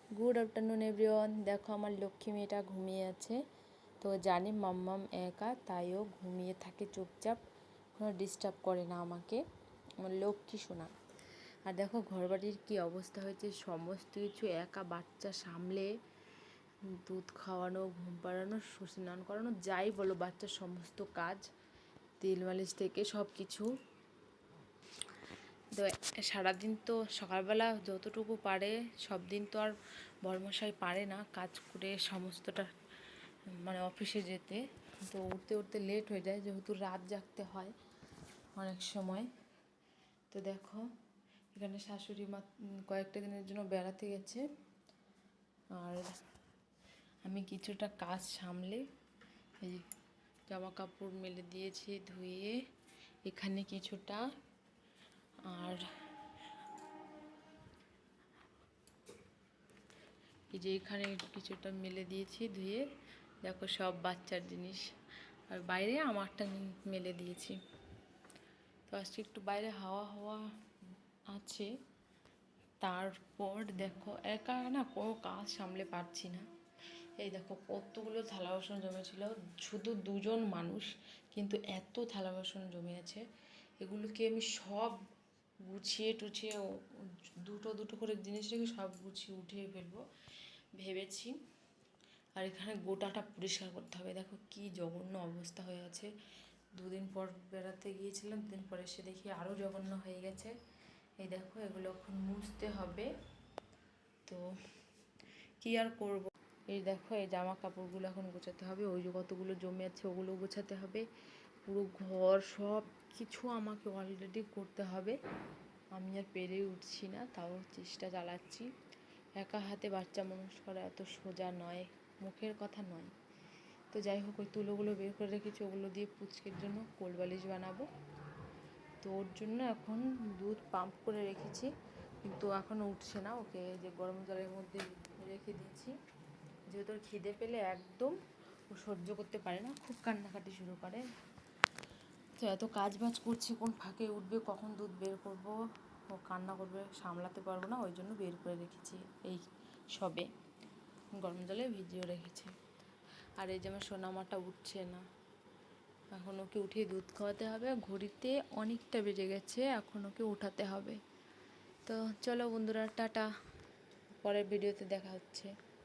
Good afternoon everyone. দেখো আমার লক্ষ্মী মেয়েটা ঘুমিয়ে আছে। তো জানি মাম্মাম একা, তাইও ঘুমিয়ে থাকে চুপচাপ, কোনো ডিস্টার্ব করে না আমাকে। আমার লক্ষ্মী শোনা। আর দেখো ঘরবাড়ির কী অবস্থা হয়েছে, সমস্ত কিছু একা বাচ্চা সামলে, দুধ খাওয়ানো, ঘুম পাড়ানো, স্নান করানো, যাই বলো বাচ্চার সমস্ত কাজ, তেল মালিশ থেকে সব কিছু। তো সারাদিন তো সকালবেলা যতটুকু পারে, সব দিন তো আর বড়মশাই পারে না কাজ করে সমস্তটা, মানে অফিসে যেতে। তো উঠতে উঠতে লেট হয়ে যায়, যেহেতু রাত জাগতে হয় অনেক সময়। তো দেখো এখানে শাশুড়ি মা কয়েকটা দিনের জন্য বেড়াতে গেছে, আর আমি কিছুটা কাজ সামলে এই জামা কাপড় মেলে দিয়েছি ধুয়ে, এখানে কিছুটা, আর এই যে এখানে কিছুটা মেলে দিয়েছি ধুয়ে। দেখো সব বাচ্চার জিনিস, আর বাইরে আমারটা মেলে দিয়েছি। তো আজকে একটু বাইরে হাওয়া হাওয়া আছে। তারপর দেখো একা না কোনো কাজ সামলে পারছি না। এই দেখো কতগুলো থালা বাসন জমেছিল, শুধু দুজন মানুষ কিন্তু এত থালা বাসন জমে আছে। এগুলোকে আমি সব গুছিয়ে টুছিয়ে দুটো দুটো করে জিনিস রেখে সব গুছিয়ে উঠিয়ে ফেলবো ভেবেছি। আর এখানে গোটাটা পরিষ্কার করতে হবে। দেখো কি জঘন্য অবস্থা হয়ে আছে। দুদিন পর বেড়াতে গিয়েছিলাম, দুদিন পর এসে দেখি আরও জঘন্য হয়ে গেছে। এই দেখো এগুলো এখন মুছতে হবে। তো কি আর করব। এই দেখো এই জামা কাপড়গুলো এখন গোছাতে হবে, ওই যে কতগুলো জমে আছে ওগুলো গোছাতে হবে। পুরো ঘর সব কিছু আমাকে অলরেডি করতে হবে। আমি আর পেরে উঠছি না, তাও চেষ্টা চালাচ্ছি। একা হাতে বাচ্চা মানুষ করা এত সোজা নয়, মুখের কথা নয়। তো যাই হোক, ওই তুলোগুলো বের করে রেখেছি, ওগুলো দিয়ে পুচকের জন্য কোলবালিশ বানাবো। তো ওর জন্য এখন দুধ পাম্প করে রেখেছি, কিন্তু এখনও উঠছে না। ওকে যে গরম জলের মধ্যে রেখে দিয়েছি, যেহেতু ওর খিদে পেলে একদম ও সহ্য করতে পারে না, খুব কান্নাকাটি শুরু করে। তো এত কাজ বাজ করছি, কোন ফাঁকে উঠবে, কখন দুধ বের করব, ও কান্না করবে, সামলাতে পারবো না। ওই জন্য বের করে রেখেছি, এই সবে গরম জলে ভিজিয়ে রেখেছি। আর এই যে আমার সোনামাটা উঠছে না, এখন ওকে উঠিয়ে দুধ খাওয়াতে হবে। ঘড়িতে অনেকটা বেজে গেছে, এখন ওকে উঠাতে হবে। তো চলো বন্ধুরা, টাটা, পরের ভিডিওতে দেখা হচ্ছে।